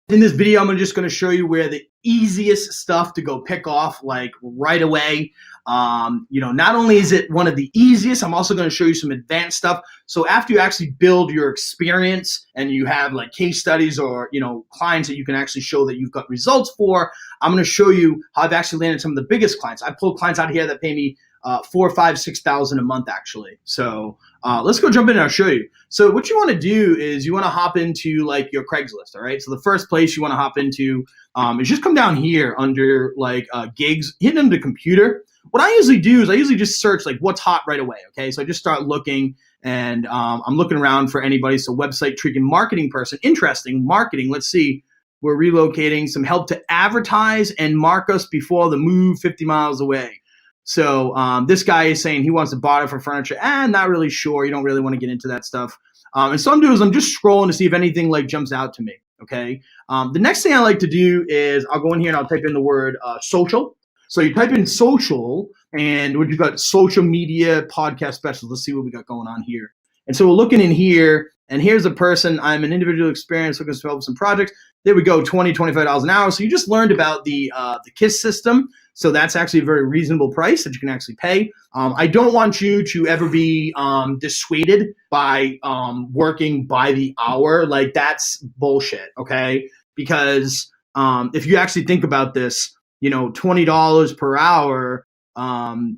In this video, I'm just going to show you where the easiest stuff to go pick off like right away. Not only is it one of the easiest, I'm also going to show you some advanced stuff. So after you actually build your experience and you have like case studies or, clients that you can actually show that you've got results for, I'm going to show you how I've actually landed some of the biggest clients. I pulled clients out here that pay me 4, 5, 6,000 a month actually. So let's go jump in and I'll show you. So what you want to do is you want to hop into like your Craigslist. All right. So the first place you want to hop into is just come down here under like gigs, hit into computer. What I usually do is I usually just search like what's hot right away. Okay. So I just start looking and I'm looking around for anybody. So website tweaking marketing person, interesting marketing. Let's see. We're relocating, some help to advertise and mark us before the move 50 miles away. So this guy is saying he wants to buy it for furniture. Not really sure. You don't really want to get into that stuff. And so I'm doing is I'm just scrolling to see if anything like jumps out to me. Okay. The next thing I like to do is I'll go in here and I'll type in the word social. So you type in social and what you've got social media podcast specialist. Let's see what we got going on here. And so we're looking in here and here's a person. I'm an individual experience looking to develop some projects. There we go. $20, $25 an hour. So you just learned about the KISS system. So that's actually a very reasonable price that you can actually pay. I don't want you to ever be dissuaded by working by the hour. Like that's bullshit, okay? Because if you actually think about this, $20 per hour,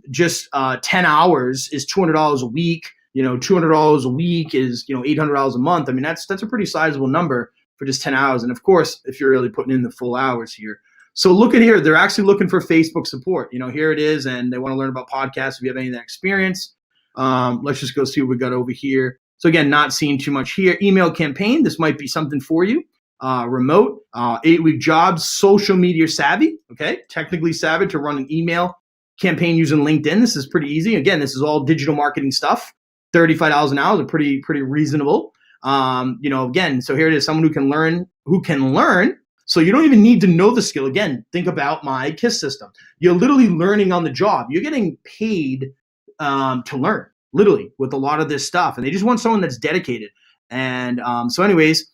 just 10 hours is $200 a week. $200 a week is, $800 a month. I mean, that's a pretty sizable number for just 10 hours. And of course, if you're really putting in the full hours here. So look at here, they're actually looking for Facebook support. Here it is, and they want to learn about podcasts if you have any of that experience. Let's just go see what we got over here. So again, not seeing too much here. Email campaign, this might be something for you. Remote, 8-week jobs, social media savvy, okay? Technically savvy to run an email campaign using LinkedIn. This is pretty easy. Again, this is all digital marketing stuff. $35 an hour is pretty reasonable. Again, so here it is, someone who can learn. So you don't even need to know the skill. Again, think about my KISS system. You're literally learning on the job. You're getting paid to learn, literally, with a lot of this stuff. And they just want someone that's dedicated. And so anyways,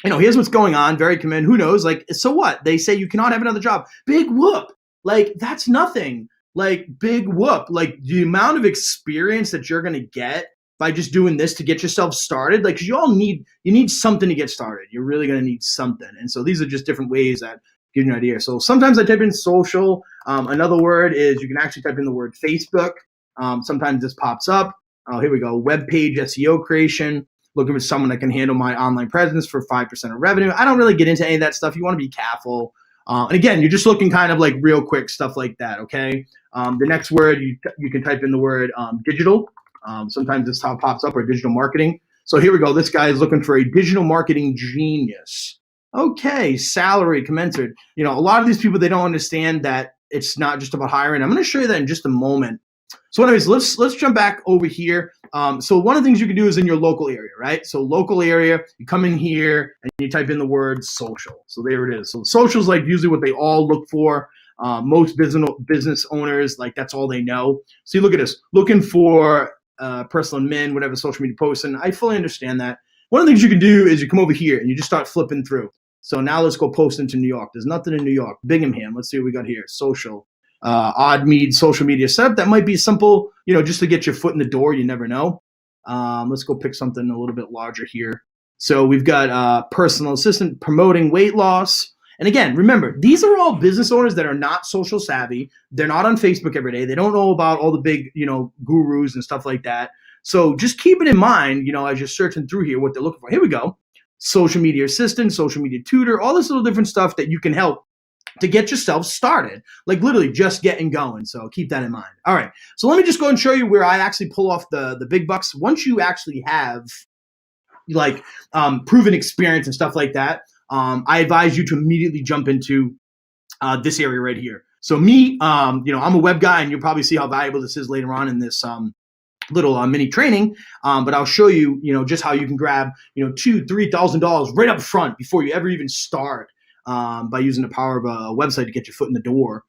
here's what's going on. Very commend. Who knows? Like, so what? They say you cannot have another job. Big whoop. Like, that's nothing. Like, big whoop. Like, the amount of experience that you're going to get by just doing this to get yourself started, like, cause you need something to get started. You're really going to need something. And so these are just different ways that give you an idea. So sometimes I type in social. Another word is you can actually type in the word Facebook. Sometimes this pops up. Oh, here we go. Web page SEO creation. Looking for someone that can handle my online presence for 5% of revenue. I don't really get into any of that stuff. You want to be careful. And again, you're just looking kind of like real quick stuff like that. Okay. The next word, you can type in the word digital. Sometimes this how it pops up, or digital marketing. So here we go. This guy is looking for a digital marketing genius. Okay, salary commensurate. A lot of these people, they don't understand that it's not just about hiring. I'm going to show you that in just a moment. So anyways, let's jump back over here. So one of the things you can do is in your local area, right? So local area, you come in here and you type in the word social. So there it is. So social is like usually what they all look for. Most business owners, like that's all they know. So you look at this, looking for personal admin, whatever social media posting. I fully understand that. One of the things you can do is you come over here and you just start flipping through. So now let's go post into New York. There's nothing in New York. Binghamton. Let's see what we got here. Social. Social media setup. That might be simple, just to get your foot in the door. You never know. Let's go pick something a little bit larger here. So we've got personal assistant promoting weight loss. And again, remember, these are all business owners that are not social savvy. They're not on Facebook every day. They don't know about all the big, gurus and stuff like that. So just keep it in mind, as you're searching through here, what they're looking for. Here we go. Social media assistant, social media tutor, all this little different stuff that you can help to get yourself started, like literally just getting going. So keep that in mind. All right. So let me just go and show you where I actually pull off the big bucks. Once you actually have like proven experience and stuff like that, I advise you to immediately jump into this area right here. So me, I'm a web guy, and you'll probably see how valuable this is later on in this little mini training. But I'll show you, just how you can grab, $2,000, $3,000 right up front before you ever even start by using the power of a website to get your foot in the door.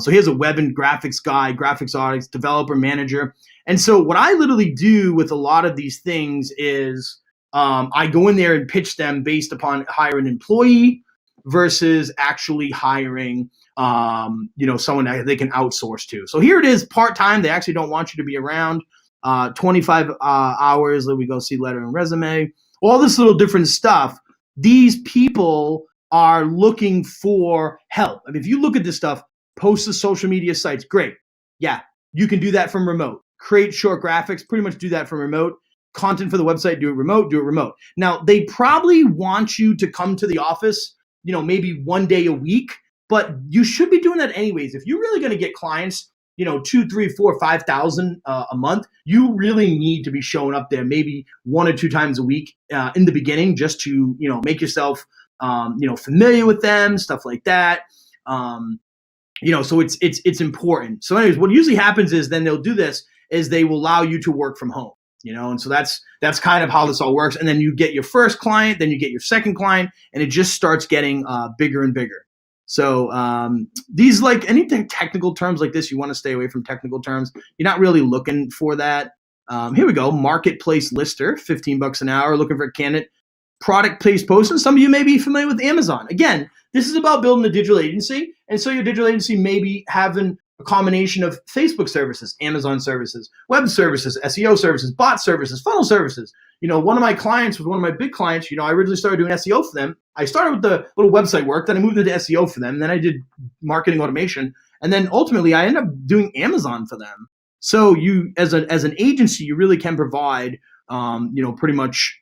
So here's a web and graphics guy, graphics artist, developer, manager. And so what I literally do with a lot of these things is I go in there and pitch them based upon hiring an employee versus actually hiring, someone that they can outsource to. So here it is, part-time. They actually don't want you to be around. 25 hours. Let me go see letter and resume. All this little different stuff. These people are looking for help. I mean, if you look at this stuff, post to social media sites, great. Yeah, you can do that from remote. Create short graphics, pretty much do that from remote. Content for the website, do it remote. Now, they probably want you to come to the office, maybe 1 day a week, but you should be doing that anyways. If you're really going to get clients, 2, 3, 4, 5,000 a month, you really need to be showing up there maybe 1 or 2 times a week in the beginning, just to, make yourself, familiar with them, stuff like that. So it's important. So anyways, what usually happens is then they'll do this is they will allow you to work from home, and so that's kind of how this all works. And then you get your first client, then you get your second client, and it just starts getting bigger and bigger. So these, like any technical terms like this, you want to stay away from technical terms. You're not really looking for that. Here we go. Marketplace lister, $15 an hour, looking for a candidate. Product-based posting. Some of you may be familiar with Amazon. Again, this is about building a digital agency. And so your digital agency may be having a combination of Facebook services, Amazon services, web services, SEO services, bot services, funnel services. One of my clients was one of my big clients. I originally started doing SEO for them. I started with the little website work, then I moved into SEO for them, and then I did marketing automation, and then ultimately I ended up doing Amazon for them. So you, as an agency, you really can provide, pretty much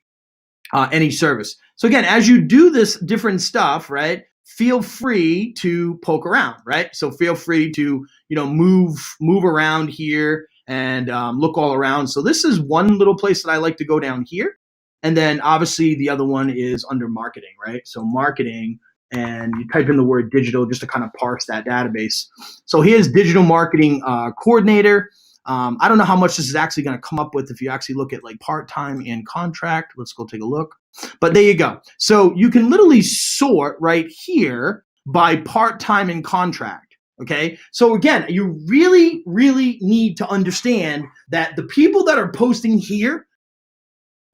any service. So again, as you do this different stuff, right, feel free to poke around, right? So feel free to, move around here and look all around. So this is one little place that I like to go down here. And then obviously the other one is under marketing, right? So marketing, and you type in the word digital just to kind of parse that database. So here's digital marketing coordinator. I don't know how much this is actually going to come up with if you actually look at like part-time and contract. Let's go take a look. But there you go. So you can literally sort right here by part-time and contract. Okay. So again, you really, really need to understand that the people that are posting here,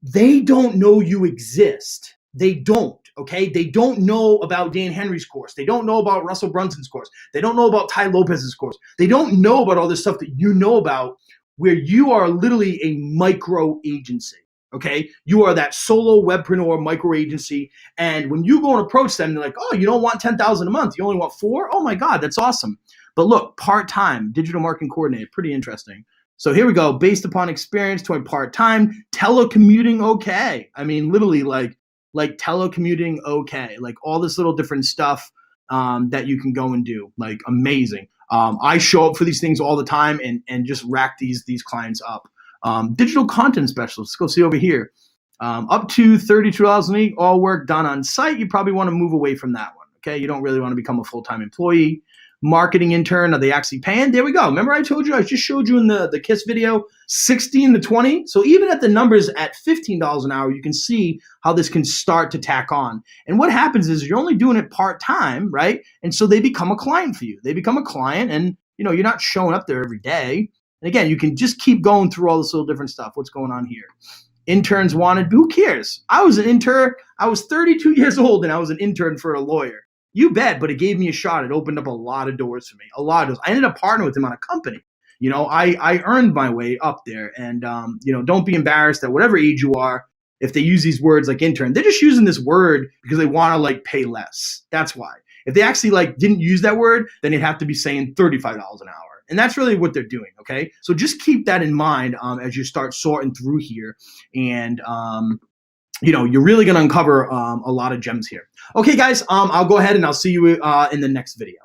they don't know you exist. They don't. Okay. They don't know about Dan Henry's course. They don't know about Russell Brunson's course. They don't know about Ty Lopez's course. They don't know about all this stuff that you know about, where you are literally a micro agency. Okay. You are that solo webpreneur micro agency. And when you go and approach them, they're like, oh, you don't want 10,000 a month. You only want 4. Oh my God, that's awesome. But look, part-time digital marketing coordinator, pretty interesting. So here we go. Based upon experience to a part-time, telecommuting. Okay. I mean, literally like telecommuting. Okay. Like all this little different stuff that you can go and do, like amazing. I show up for these things all the time and just rack these clients up. Digital content specialist. Let's go see over here. Up to $32 a week, all work done on site. You probably want to move away from that one. Okay. You don't really want to become a full-time employee. Marketing intern, are they actually paying? There we go. Remember I told you, I just showed you in the KISS video, 16 to 20. So even at the numbers at $15 an hour, you can see how this can start to tack on. And what happens is you're only doing it part-time, right? And so they become a client for you. They become a client, and you're not showing up there every day. And again, you can just keep going through all this little different stuff. What's going on here? Interns wanted, who cares? I was an intern. I was 32 years old and I was an intern for a lawyer. You bet, but it gave me a shot. It opened up a lot of doors for me, a lot of doors. I ended up partnering with him on a company. I earned my way up there. And, don't be embarrassed at whatever age you are. If they use these words like intern, they're just using this word because they want to pay less. That's why. If they actually didn't use that word, then they'd have to be saying $35 an hour. And that's really what they're doing. Okay. So just keep that in mind as you start sorting through here. And, you're really going to uncover a lot of gems here. Okay, guys, I'll go ahead and I'll see you in the next video.